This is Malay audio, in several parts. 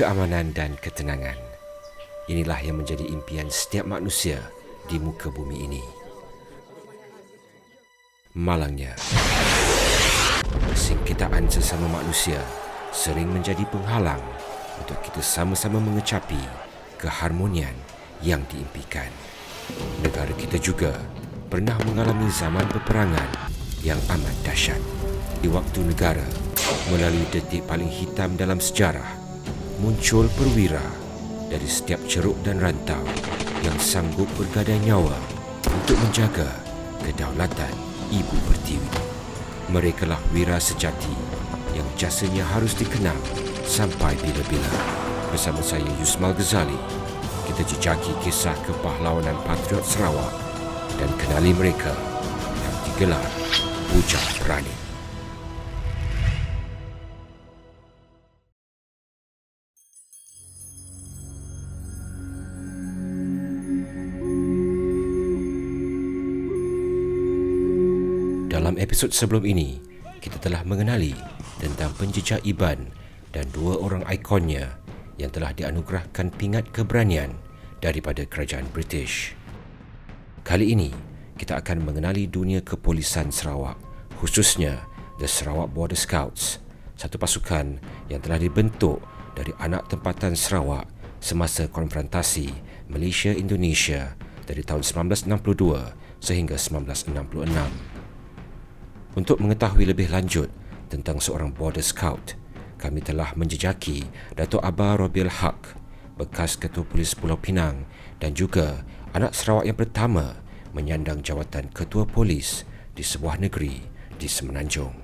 keamanan dan ketenangan. Inilah yang menjadi impian setiap manusia di muka bumi ini. Malangnya, persingkitaan sesama manusia sering menjadi penghalang untuk kita sama-sama mengecapi keharmonian yang diimpikan. Negara kita juga pernah mengalami zaman peperangan yang amat dahsyat. Di waktu negara melalui detik paling hitam dalam sejarah, muncul perwira dari setiap ceruk dan rantau yang sanggup bergadai nyawa untuk menjaga kedaulatan Ibu Pertiwi. Merekalah wira sejati yang jasanya harus dikenang sampai bila-bila. Bersama saya Yusmal Ghazali, kita jejaki kisah kepahlawanan Patriot Sarawak dan kenali mereka yang digelar Bujang Berani. Dalam episod sebelum ini, kita telah mengenali tentang penjejak Iban dan dua orang ikonnya yang telah dianugerahkan pingat keberanian daripada kerajaan British. Kali ini, kita akan mengenali dunia kepolisan Sarawak, khususnya The Sarawak Border Scouts, satu pasukan yang telah dibentuk dari anak tempatan Sarawak semasa konfrontasi Malaysia-Indonesia dari tahun 1962 sehingga 1966. Untuk mengetahui lebih lanjut tentang seorang Border Scout, kami telah menjejaki Datuk Abah Robiel Haq, bekas Ketua Polis Pulau Pinang dan juga anak Sarawak yang pertama menyandang jawatan Ketua Polis di sebuah negeri di Semenanjung.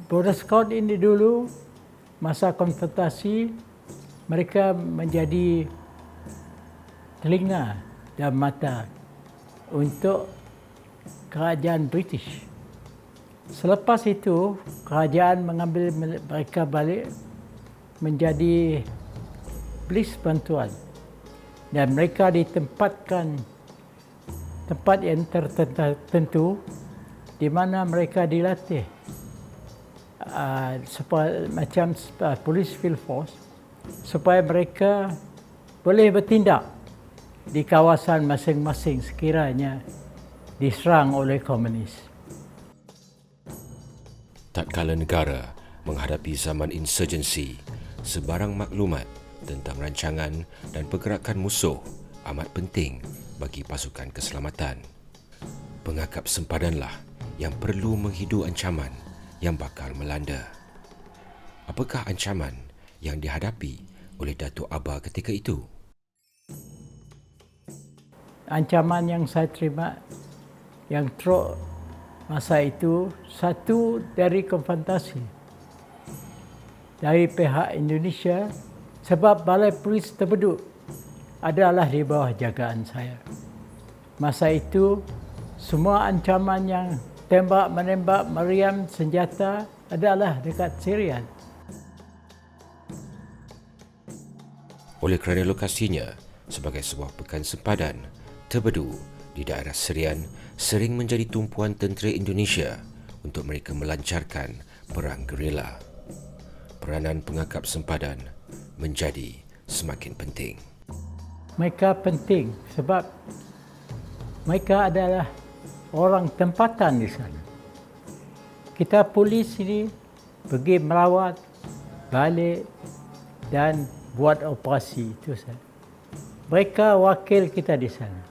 Border Scout ini dulu, masa konfrontasi, mereka menjadi telinga dan mata untuk kerajaan British. Selepas itu, kerajaan mengambil mereka balik menjadi polis bantuan dan mereka ditempatkan tempat yang tertentu di mana mereka dilatih macam polis field force supaya mereka boleh bertindak di kawasan masing-masing sekiranya diserang oleh komunis. Tatkala negara menghadapi zaman insurgensi, sebarang maklumat tentang rancangan dan pergerakan musuh amat penting bagi pasukan keselamatan. Pengakap sempadanlah yang perlu menghidu ancaman yang bakal melanda. Apakah ancaman yang dihadapi oleh Datuk Abah ketika itu? Ancaman yang saya terima yang teruk masa itu, satu dari konfrontasi dari pihak Indonesia sebab balai polis terbeduk adalah di bawah jagaan saya. Masa itu, semua ancaman yang tembak, menembak, meriam, senjata adalah dekat Syrian. Oleh kerana lokasinya sebagai sebuah pekan sempadan, Terbedu di daerah Serian sering menjadi tumpuan tentera Indonesia untuk mereka melancarkan perang gerila. Peranan pengakap sempadan menjadi semakin penting. Mereka penting sebab mereka adalah orang tempatan di sana. Kita polis ini pergi merawat, balik dan buat operasi itu saja. Mereka wakil kita di sana.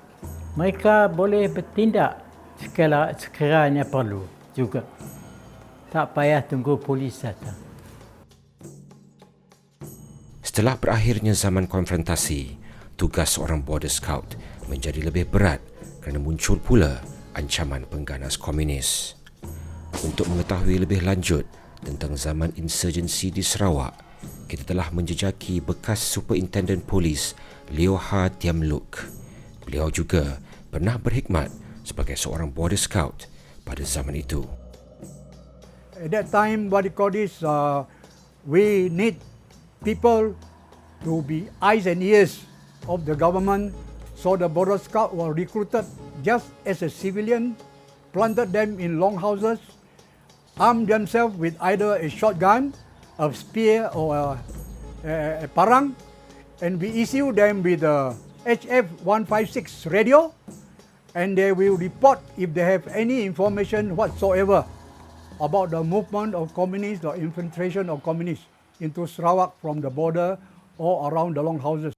Mereka boleh bertindak sekiranya perlu juga. Tak payah tunggu polis datang. Setelah berakhirnya zaman konfrontasi, tugas seorang Border Scout menjadi lebih berat kerana muncul pula ancaman pengganas komunis. Untuk mengetahui lebih lanjut tentang zaman insurgensi di Sarawak, kita telah menjejaki bekas Superintendent Polis Leo Ha Tiam Look. Beliau juga pernah berkhidmat sebagai seorang Border Scout pada zaman itu. At that time, what you call this, we need people to be eyes and ears of the government. So the Border Scout were recruited just as a civilian, planted them in long houses, armed themselves with either a shotgun, a spear or a parang, and we issue them with the HF 156 radio, and they will report if they have any information whatsoever about the movement of communists or infiltration of communists into Sarawak from the border or around the longhouses.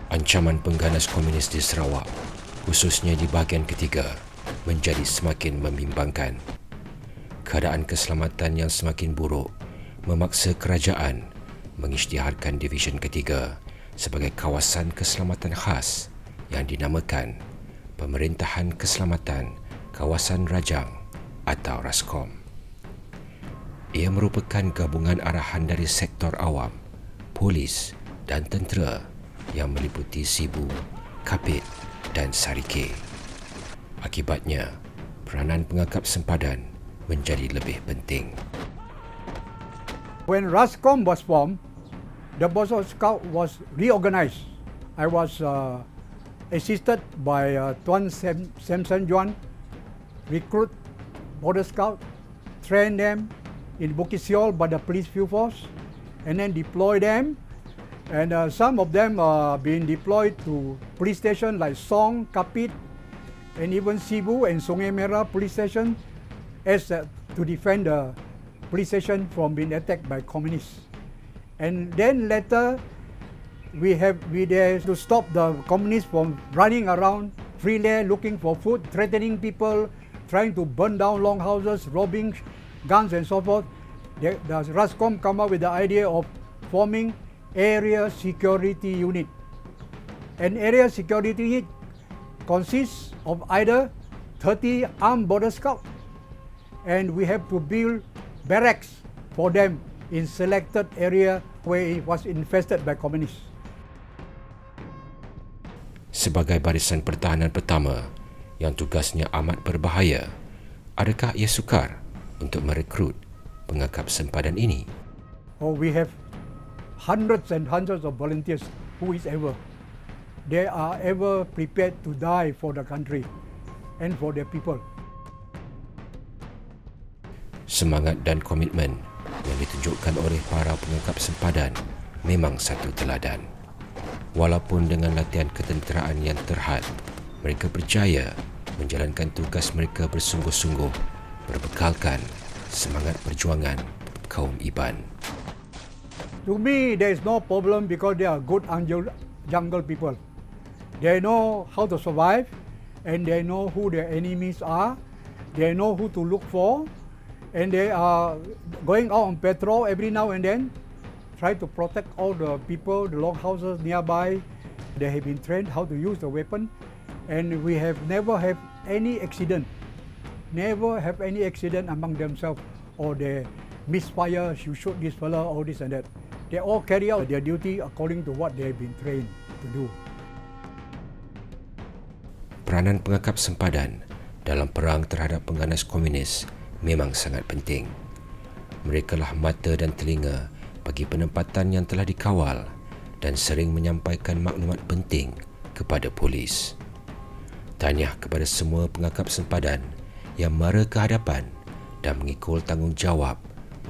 Ancaman pengganas komunis di Sarawak, khususnya di bahagian ketiga, menjadi semakin membimbangkan. Keadaan keselamatan yang semakin buruk memaksa kerajaan mengisytiharkan Division Ketiga sebagai kawasan keselamatan khas yang dinamakan Pemerintahan Keselamatan Kawasan Rajang atau RASCOM. Ia merupakan gabungan arahan dari sektor awam, polis dan tentera yang meliputi Sibu, Kapit dan Sarike. Akibatnya, peranan pengakap sempadan menjadi lebih penting. When RASCOM was formed, the Border Scout was reorganized. I was assisted by Tuan Samson Juan, recruit Border Scout, train them in Bukit Siol by the police field force, and then deploy them. And some of them are being deployed to police station like Song, Kapit, and even Sibu and Sungai Merah police station as to defend the police station from being attacked by communists. And then later, we there to stop the communists from running around freely looking for food, threatening people, trying to burn down longhouses, robbing guns and so forth. The RASCOM come up with the idea of forming Area Security Unit. An Area Security Unit consists of either 30 armed Border Scouts, and we have to build barracks for them in selected area where it was infested by communists. Sebagai barisan pertahanan pertama yang tugasnya amat berbahaya, adakah ia sukar untuk merekrut pengakap sempadan ini? Oh, we have hundreds and hundreds of volunteers who is ever. They are ever prepared to die for the country and for their people. Semangat dan komitmen yang ditunjukkan oleh para pengangkap sempadan memang satu teladan. Walaupun dengan latihan ketenteraan yang terhad, mereka berjaya menjalankan tugas mereka bersungguh-sungguh berbekalkan semangat perjuangan kaum Iban. To me, there is no problem because they are good jungle people. They know how to survive, and they know who their enemies are. They know who to look for. And they are going out on patrol every now and then, try to protect all the people, the longhouses nearby. They have been trained how to use the weapon, and we have never have any accident among themselves, or they misfire, you shoot this fellow, or this and that. They all carry out their duty according to what they have been trained to do. Peranan pengakap sempadan dalam perang terhadap pengganas komunis memang sangat penting. Mereka lah mata dan telinga bagi penempatan yang telah dikawal dan sering menyampaikan maklumat penting kepada polis. Tahniah kepada semua pengakap sempadan yang mara ke hadapan dan mengikul tanggungjawab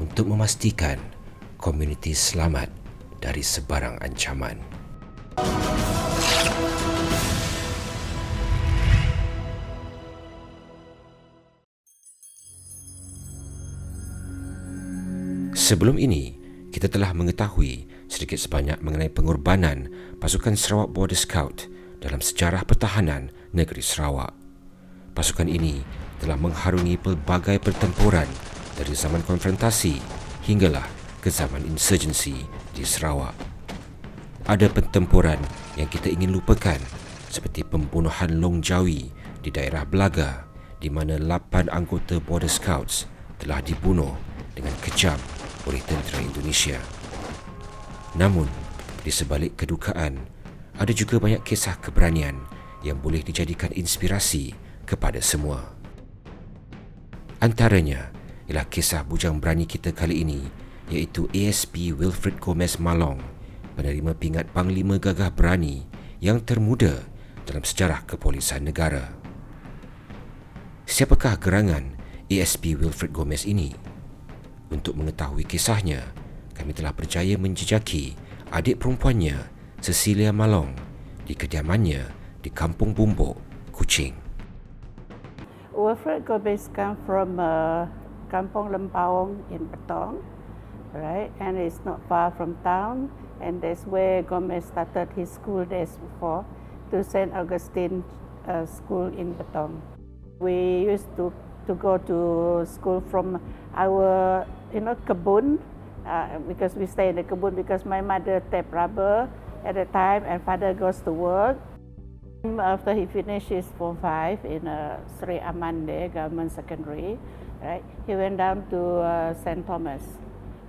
untuk memastikan komuniti selamat dari sebarang ancaman. Sebelum ini, kita telah mengetahui sedikit sebanyak mengenai pengorbanan pasukan Sarawak Border Scout dalam sejarah pertahanan negeri Sarawak. Pasukan ini telah mengharungi pelbagai pertempuran dari zaman konfrontasi hinggalah ke zaman insurgensi di Sarawak. Ada pertempuran yang kita ingin lupakan seperti pembunuhan Long Jawi di daerah Belaga di mana 8 anggota Border Scouts telah dibunuh dengan kejam oleh tentera Indonesia. Namun, di sebalik kedukaan, ada juga banyak kisah keberanian yang boleh dijadikan inspirasi kepada semua. Antaranya ialah kisah bujang berani kita kali ini, iaitu ASP Wilfred Gomez Malong, penerima pingat Panglima Gagah Berani yang termuda dalam sejarah kepolisan negara. Siapakah gerangan ASP Wilfred Gomez ini? Untuk mengetahui kisahnya, kami telah berjaya menjejaki adik perempuannya, Cecilia Malong, di kediamannya di Kampung Bumbuk, Kuching. Wilfred Gomez come from Kampung Lempaung in Betong, right? And it's not far from town, and that's where Gomez started his school days before, to St. Augustine School in Betong. We used to go to school from our, kebun, because we stay in the kebun because my mother tapped rubber at the time and father goes to work. After he finishes Form 5 in Sri Amande Government Secondary, right, he went down to St. Thomas.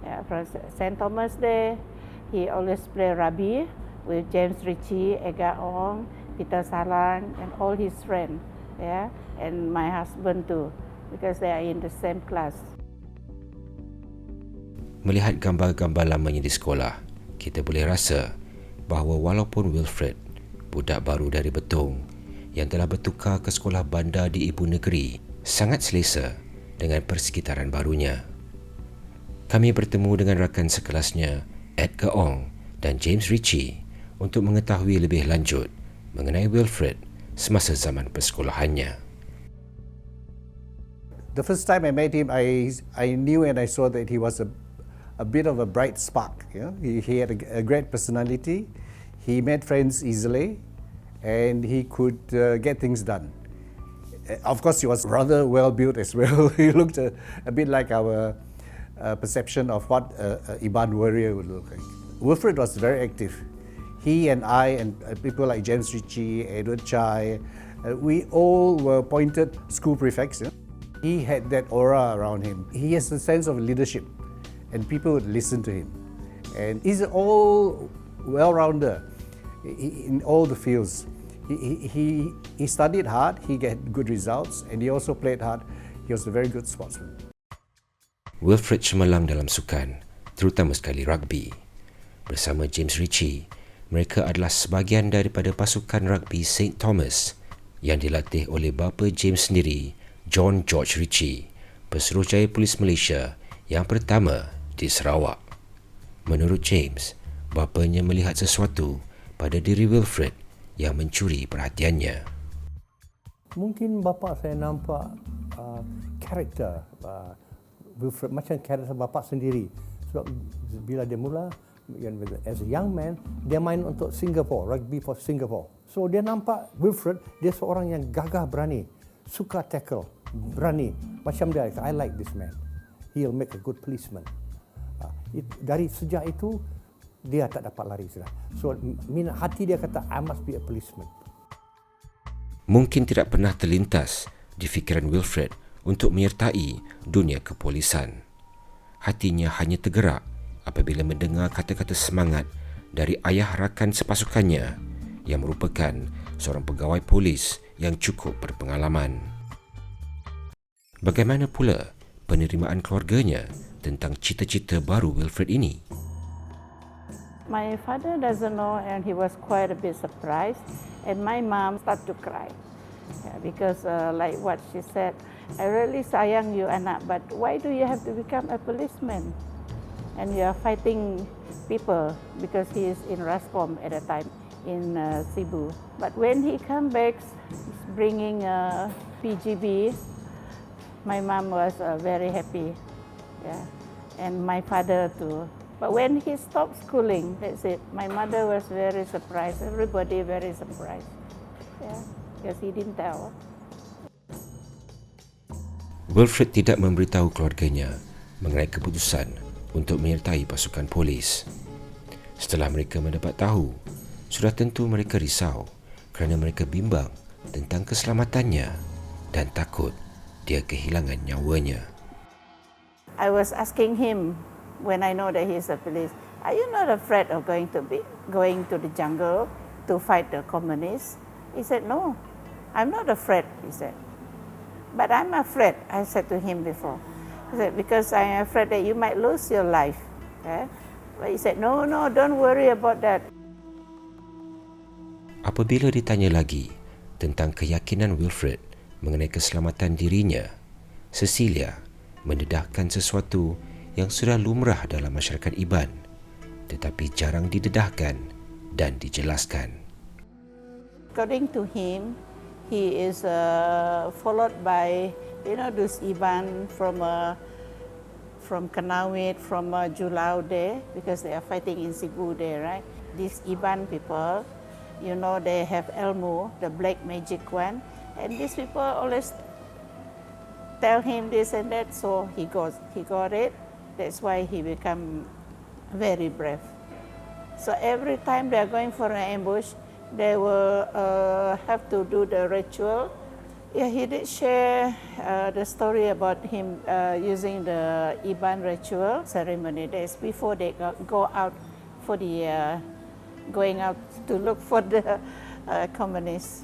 Yeah, from St. Thomas there, he always play rugby with James Ritchie, Ega Ong, Peter Salang, and all his friends. Yeah, and my husband too, because they are in the same class. Melihat gambar-gambar lamanya di sekolah, kita boleh rasa bahawa walaupun Wilfred, budak baru dari Betong yang telah bertukar ke sekolah bandar di ibu negeri, sangat selesa dengan persekitaran barunya. Kami bertemu dengan rakan sekelasnya, Edgar Ong dan James Ritchie, untuk mengetahui lebih lanjut mengenai Wilfred semasa zaman persekolahannya. The first time I met him, I knew and I saw that he was a bit of a bright spark. You know? He had a great personality. He made friends easily, and he could get things done. Of course, he was rather well built as well. He looked a bit like our perception of what Iban warrior would look like. Wilfred was very active. He and I and people like James Ritchie, Edward Chai, we all were appointed school prefects. You know? He had that aura around him. He has a sense of leadership, and people would listen to him. And he's all well-rounder in all the fields. He studied hard, he got good results, and he also played hard. He was a very good sportsman. Wilfred cemerlang dalam sukan, terutama sekali rugby. Bersama James Ritchie, mereka adalah sebahagian daripada pasukan rugby St. Thomas yang dilatih oleh bapa James sendiri, John George Ritchie, Pesuruhjaya Polis Malaysia yang pertama di Sarawak. Menurut James, bapanya melihat sesuatu pada diri Wilfred yang mencuri perhatiannya. Mungkin bapa saya nampak karakter Wilfred macam karakter bapa sendiri. Sebab bila dia mula as a young man, dia main untuk Singapore, rugby for Singapore. So dia nampak Wilfred, dia seorang yang gagah berani, suka tackle, berani. Macam dia, I like this man. He'll make a good policeman. Dari sejak itu, dia tak dapat lari sudah. So hati dia kata, I must be a policeman. Mungkin tidak pernah terlintas di fikiran Wilfred untuk menyertai dunia kepolisan. Hatinya hanya tergerak apabila mendengar kata-kata semangat dari ayah rakan sepasukannya yang merupakan seorang pegawai polis yang cukup berpengalaman. Bagaimana pula penerimaan keluarganya tentang cita-cita baru Wilfred ini? My father doesn't know, and he was quite a bit surprised. And my mom started to cry, because like what she said, I really sayang you anak, but why do you have to become a policeman? And you are fighting people, because he is in Rascom at the time in Cebu. But when he come back, bringing PGB, my mom was very happy, and my father too. But when he stopped schooling, that's it. My mother was very surprised. Everybody very surprised, because he didn't tell. Wilfred tidak memberitahu keluarganya mengenai keputusan untuk menyertai pasukan polis. Setelah mereka mendapat tahu, sudah tentu mereka risau kerana mereka bimbang tentang keselamatannya dan takut dia kehilangan nyawanya. I was asking him when I know that he is a police, are you not afraid of going to the jungle to fight the communists? He said, no, I'm not afraid, he said. But I'm afraid, I said to him before. He said, because I'm afraid that you might lose your life. But he said, no, don't worry about that. Apabila ditanya lagi tentang keyakinan Wilfred mengenai keselamatan dirinya, Cecilia mendedahkan sesuatu yang sudah lumrah dalam masyarakat Iban tetapi jarang didedahkan dan dijelaskan. According to him, he is followed by, those Iban from Kanawit, from Julau there, because they are fighting in Cebu there, right? These Iban people, they have Elmu, the black magic one, and these people always tell him this and that, so he got it. That's why he become very brave. So every time they are going for an ambush, they will have to do the ritual. Yeah, he did share the story about him using the Iban ritual ceremony days before they go out for the going out to look for the communists.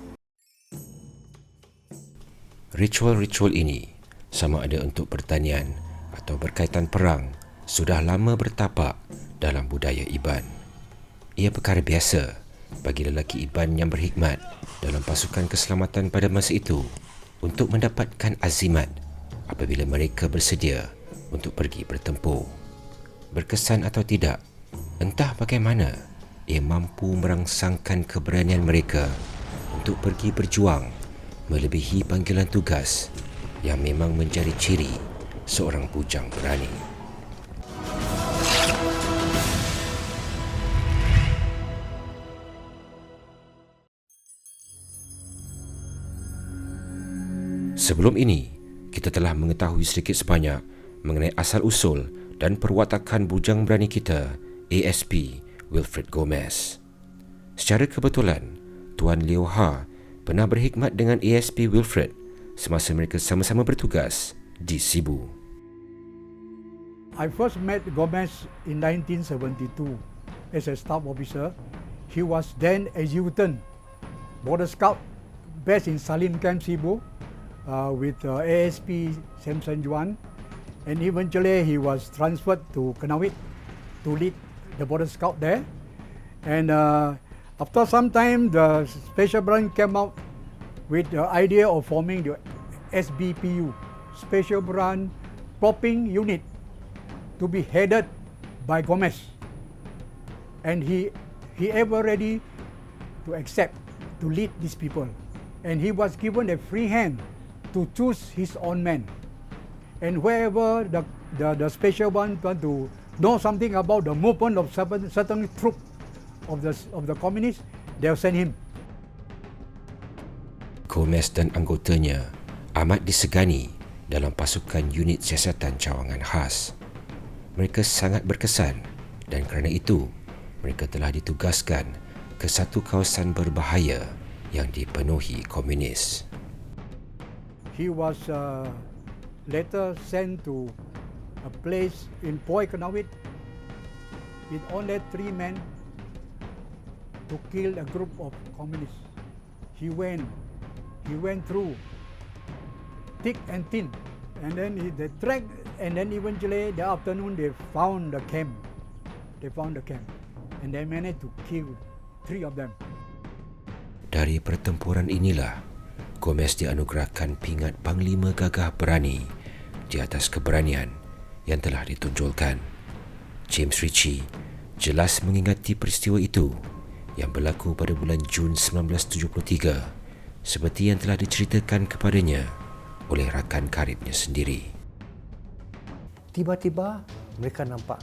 Ritual-ritual ini sama ada untuk pertanian atau berkaitan perang sudah lama bertapak dalam budaya Iban. Ia perkara biasa bagi lelaki Iban yang berkhidmat dalam pasukan keselamatan pada masa itu untuk mendapatkan azimat apabila mereka bersedia untuk pergi bertempur. Berkesan atau tidak, entah bagaimana ia mampu merangsangkan keberanian mereka untuk pergi berjuang melebihi panggilan tugas yang memang menjadi ciri seorang bujang berani. Sebelum ini, kita telah mengetahui sedikit sebanyak mengenai asal-usul dan perwatakan bujang berani kita, ASP Wilfred Gomez. Secara kebetulan, Tuan Leo Ha pernah berkhidmat dengan ASP Wilfred semasa mereka sama-sama bertugas di Cebu. I first met Gomez in 1972 as a staff officer. He was then adjutant, border scout, based in Salim Camp, Cebu, with ASP Samson Juan, and eventually he was transferred to Kanawit to lead the border scout there. And after some time, the Special Branch came out with the idea of forming the SBPU, Special Branch Popping Unit, to be headed by Gomez. And he ever ready to accept to lead these people. And he was given a free hand to choose his own men. And wherever the special one want to know something about the movement of certain troop of the communists, they'll send him. Gomez dan anggotanya amat disegani dalam pasukan unit siasatan cawangan khas. Mereka sangat berkesan dan kerana itu mereka telah ditugaskan ke satu kawasan berbahaya yang dipenuhi komunis. He was later sent to a place in Poi Kanawit with only 3 men to kill a group of communists. He went through thick and thin, and then they tracked, and then eventually the afternoon they found the camp. And they managed to kill 3 of them. Dari pertempuran inilah Gomez dianugerahkan pingat Panglima Gagah Berani di atas keberanian yang telah ditunjulkan. James Ritchie jelas mengingati peristiwa itu yang berlaku pada bulan Jun 1973 seperti yang telah diceritakan kepadanya oleh rakan karibnya sendiri. Tiba-tiba mereka nampak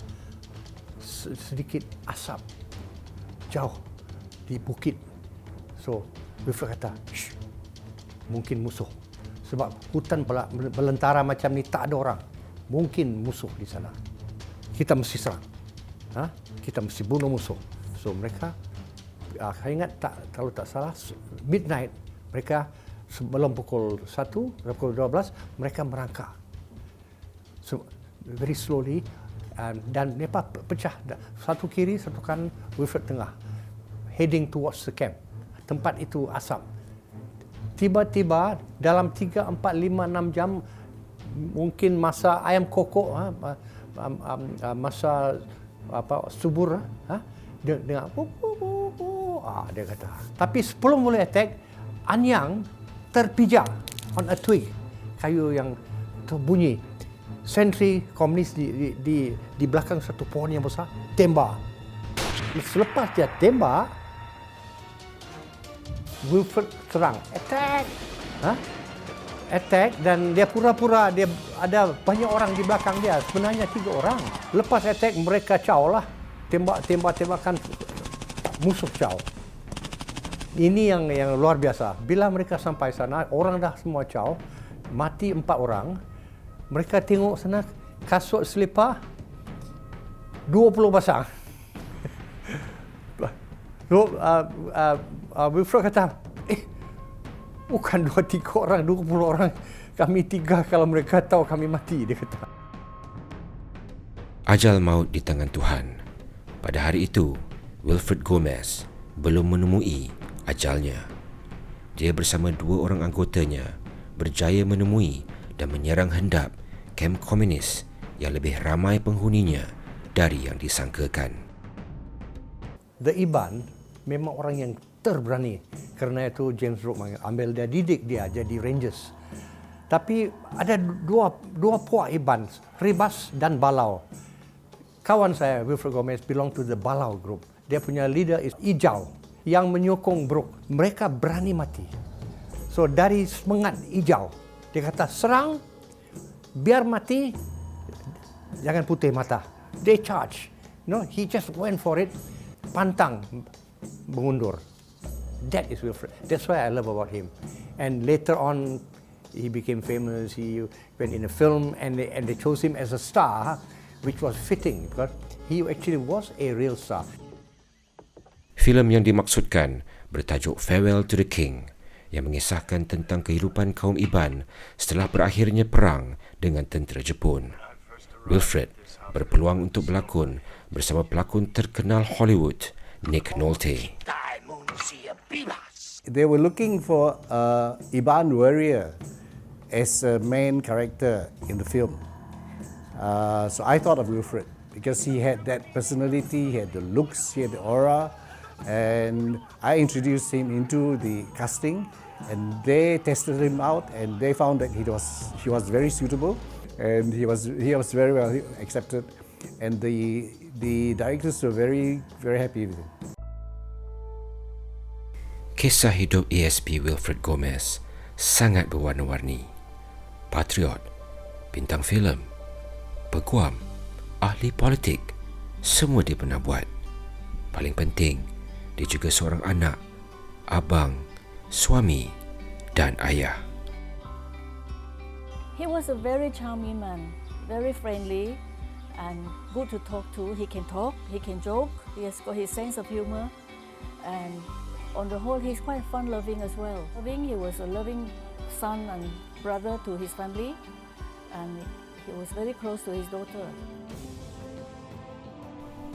sedikit asap jauh di bukit. So, Wilfred kata, "Shh, mungkin musuh. Sebab hutan belantara macam ni tak ada orang. Mungkin musuh di sana. Kita mesti serang. Kita mesti bunuh musuh." So mereka, saya ingat kalau tak salah, midnight, mereka sebelum pukul 1, pukul 12, mereka merangkak. So, very slowly, dan mereka pecah. Satu kiri, satu kanan, Wilfred tengah. Heading towards the camp. Tempat itu asap. Tiba-tiba dalam 3, 4, 5, 6 jam, mungkin masa ayam kokok, masa subur, dia dengar, dia kata. Tapi sebelum mulai attack, Anyang terpijak on a twig, kayu yang terbunyi. sentri komunis di belakang satu pohon yang besar, tembak. Selepas dia tembak, Wilfred serang, attack. Attack, dan dia pura-pura dia ada banyak orang di belakang dia. Sebenarnya 3 orang. Lepas attack, mereka caw lah. Tembak-tembakan musuh caw. Ini yang luar biasa. Bila mereka sampai sana, orang dah semua caw, mati 4 orang. Mereka tengok sana, kasut selipar 20 pasang. Wilfred kata, bukan 2-3 orang, 20 orang. Kami 3 kalau mereka tahu kami mati, dia kata. Ajal maut di tangan Tuhan. Pada hari itu, Wilfred Gomez belum menemui ajalnya. Dia bersama 2 orang anggotanya berjaya menemui dan menyerang hendap kem komunis yang lebih ramai penghuninya dari yang disangkakan. The Iban memang orang yang terberani. Kerana itu James Brooke ambil dia, didik dia jadi Rangers. Tapi ada dua puak Iban, Ribas dan Balau. Kawan saya, Wilfred Gomez, belong to the Balau group. Dia punya leader is Ijau yang menyokong Brooke. Mereka berani mati. So dari semangat Ijau, dia kata serang, biar mati, jangan putih mata. They charge. No, he just went for it, pantang mengundur. That is Wilfred. That's why I love about him. And later on, he became famous. He went in a film, and they chose him as a star, which was fitting because he actually was a real star. Filem yang dimaksudkan bertajuk Farewell to the King, yang mengisahkan tentang kehidupan kaum Iban setelah berakhirnya perang dengan tentera Jepun. Wilfred berpeluang untuk berlakon bersama pelakon terkenal Hollywood, Nick Nolte. They were looking for a Iban warrior as a main character in the film. So I thought of Wilfred because he had that personality, he had the looks, he had the aura, and I introduced him into the casting, and they tested him out, and they found that he was very suitable, and he was very well accepted, and the directors were very happy with him. Kisah hidup ASP Wilfred Gomez sangat berwarna-warni. Patriot, bintang filem, peguam, ahli politik, semua dia pernah buat. Paling penting, dia juga seorang anak, abang, suami dan ayah. He was a very charming man, very friendly and good to talk to. He can talk, he can joke, he has got his sense of humor, and on the whole, he's quite fun-loving as well. He was a loving son and brother to his family, and he was very close to his daughter.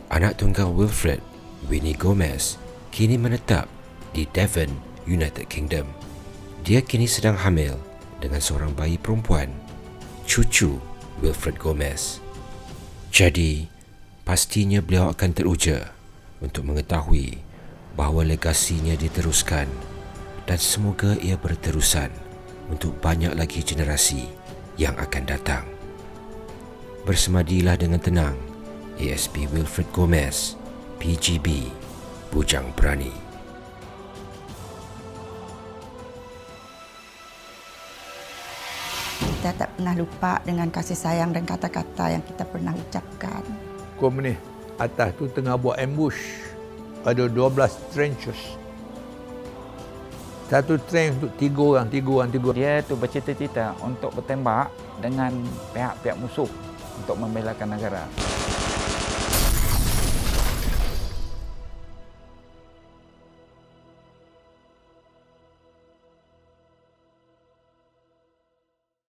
Anak tunggal Wilfred, Winnie Gomez, kini menetap di Devon, United Kingdom. Dia kini sedang hamil dengan seorang bayi perempuan, cucu Wilfred Gomez. Jadi, pastinya beliau akan teruja untuk mengetahui bahawa legasinya diteruskan dan semoga ia berterusan untuk banyak lagi generasi yang akan datang. Bersemadilah dengan tenang, ASP Wilfred Gomez, PGB, Bujang Berani. Kita tak pernah lupa dengan kasih sayang dan kata-kata yang kita pernah ucapkan. Komunis atas tu tengah buat ambush. Ada 12 trenches. Satu trench untuk 3 orang. Dia tu bercita-cita untuk bertembak dengan pihak-pihak musuh untuk membelakan negara.